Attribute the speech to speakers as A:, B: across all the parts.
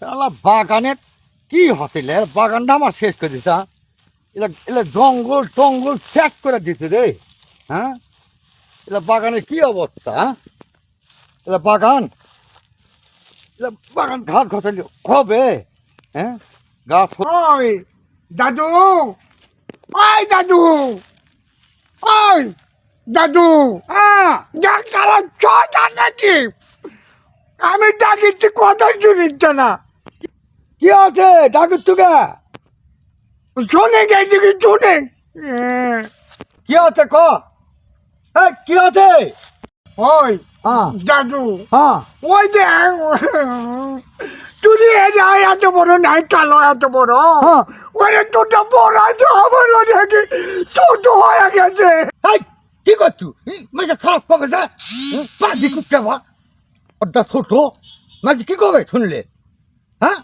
A: শালা বাগানের কি হতেলে বাগানটা আমার শেষ করে দিতা। এলা এলা জঙ্গল টঙ্গল ত্যাগ করে দিতে রে। হ্যাঁ, এলা বাগানের কি অবস্থা? এলা বাগান ঘাস ঘটালি হবে। হ্যাঁ, গাছ
B: ওই দাদু, ওই দাদু, ওই দাদু, দেখ তারা ছটা নাকি? আমি ডাকিচ্ছি কথা শুনিচ্ছে না।
A: কি আছে ডাকুর তুকে?
B: শোনে গেছি কি শোনে?
A: কি আছে ক? কি আছে?
B: ওই
A: হ্যাঁ
B: দাদু,
A: হ্যাঁ,
B: ওই দেখ তুই এত বড় নাই, কালো এত বড়।
A: হ্যাঁ।
B: ওই দুটো বড় আছে, আমার অনেক ছোট হয়ে গেছে।
A: এই কি করছু? মানে খারাপ কবে যা পাজি কুটকে বা ওটা ছোট মাঝে কি কবে শুনলে? হ্যাঁ,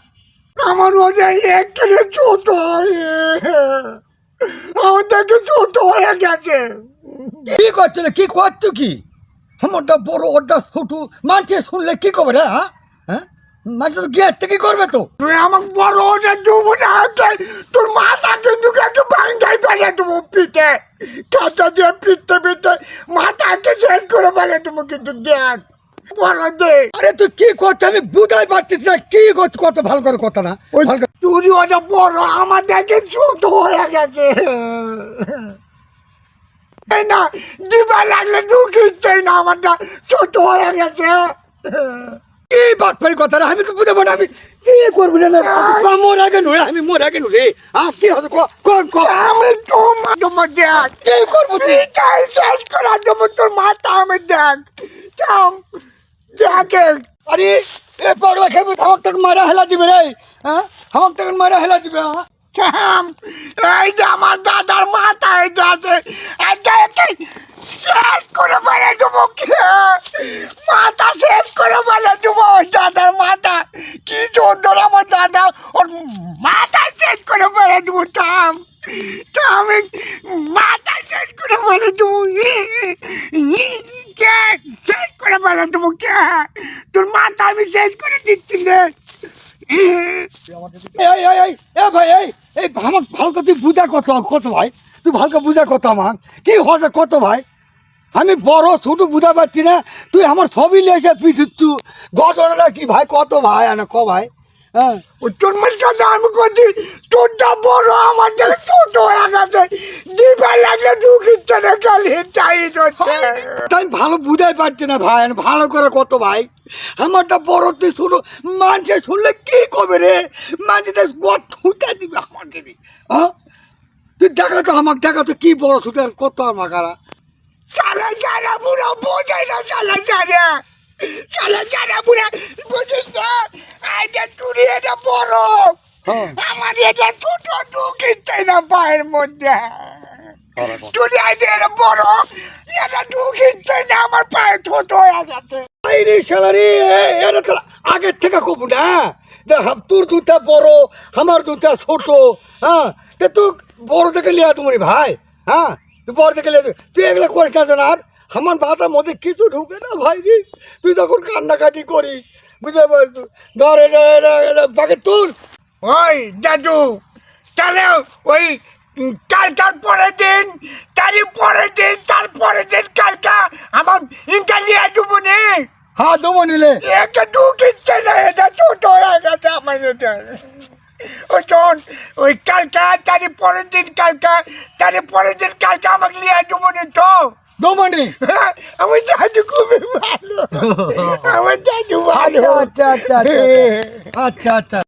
B: আমার ওটা একটু ছোট, আমার থেকে ছোট হয়ে গেছে।
A: কি করছো কি করছো কি? আমারটা বড় ওটা ছোট মাঝে শুনলে কি কবে রে? হ্যাঁ হ্যাঁ, মাঝে তো গিয়ে কি করবে তো?
B: তুই আমাকে বড় ওটা দেবো না, তোর মাথা কিন্তু একটু ভাঙ্গাই ফেলে দেবো পিঠে, কাঁচা দিয়ে পিঠতে পিঠতে মাথাকে শেষ করে ফেলে দেবো। কিন্তু দেখ বড় দে।
A: আরে তুই কি করছো আমি বুঝাই পারতেছি না। কি করছো কত ভালো করে কথা না ভালো করে।
B: তুই ওটা বড়, আমার দেখে ছোট হয়ে গেছে। এই না দিবা লাগলে ঢুকিচ্ছে না, আমারটা ছোট হয়ে গেছে।
A: কি বাটপারি কথা রে? আমি তো বুঝতে পারি আমি কি করবো না। মোর আগে নুরে, আমি মোর আগে নুরে। কি হবে
B: আমি তোমার দেখ
A: কি করবো তুই?
B: পিঠাই শেষ করা দেবো তোর মাথা। আমি দেখ দেখে
A: আরে এ পাড়া খেয়ে আমাকে তখন মারা হেলা দিবে রে। হ্যাঁ, আমাকে তখন মারা হেলা দিবে।
B: এই যে আমার দাদার মাথা এটা আছে, এটা শেষ করে ফেলে দেবো। মাথা শেষ করে ফেলে দেবো। ওই দাদার মাথা কি সুন্দর, আমার দাদা ওর মাথা শেষ করে ফেলে দেবো। আমি মাথা শেষ করে ফেলে দেবো, শেষ করে ফেলে দেবো। তোর মাথা আমি শেষ করে দিচ্ছি রে।
A: ভাই এই আমাকে ভালো করে তুই বুঝা কত ভাই, তুই ভালো করে বুঝা কত আমার কি হচ্ছে কত ভাই। আমি বড় ছোট বুঝা পাচ্ছি না, তুই আমার ছবি লেসে পিঠু ঘটনাটা কি ভাই কত ভাই আনা ক ভাই। হ্যাঁ,
B: তোর সাথে আমি করছি, তোরটা বড়, আমার থেকে ছোট হয়ে গেছে। দিবার লাগলে ঢুকিচ্ছে না, খালি চাই হচ্ছে।
A: তাই আমি ভালো বুঝাই পারছি না ভাই, আমি ভালো করে কত ভাই। আমারটা বড় তুই ছোট মানুষে শুনলে কি করবে রে? মানুষে ছুটা দিবে আমাকে দি। হ্যাঁ, তুই দেখা তো আমাকে দেখা তো কি বড় ছোট আর কত আমার কারা।
B: সালা সারা বুড়ো বোঝে না, সালা সারা সালা সারা বুড়া বুঝিস না। আইটা তুই এটা বড়,
A: হ্যাঁ,
B: আমার এটা ছোট, ঢুকিচ্ছে না পায়ের মধ্যে। তুই আইতে এটা বড়, এটা ঢুকিচ্ছে না, আমার পায়ে ছোট হয়ে গেছে।
A: এই রে স্যালারি এটা তো আগের থেকে কব না। দেখ তোর দুটা বড় আমার দুটা ছোট। হ্যাঁ, তে তুই বড় থেকে লিয়া তুমি ভাই। হ্যাঁ, তুই বড় থেকে লিয়া তুই এগুলো করিস না জান। আর আমার মাথার মধ্যে কিছু ঢুকে না ভাই রে। তুই তখন কান্নাকাটি করিস, বুঝতে পারছো? ধর এটা বাকি তোর।
B: ওই দাদু, তাহলে ওই কালকার পরের দিন, পরের দিন, তারপরের দিন কালকা আমার ইনকা লিয়ে দেবো নি।
A: হ্যাঁ জমা নিলে
B: একটা ঢুকিচ্ছে না, এটা ছোট হয়ে গেছে আমার এটা। ওই শোন, ওই কালকা পরের দিন কালকা, পরের দিন কালকা আমাকে লিয়ে দেবো নি তো।
A: দমনি
B: আমার দাদু খুবই ভালো, আমার দাদু ভালো।
A: আচ্ছা আচ্ছা আচ্ছা আচ্ছা আচ্ছা।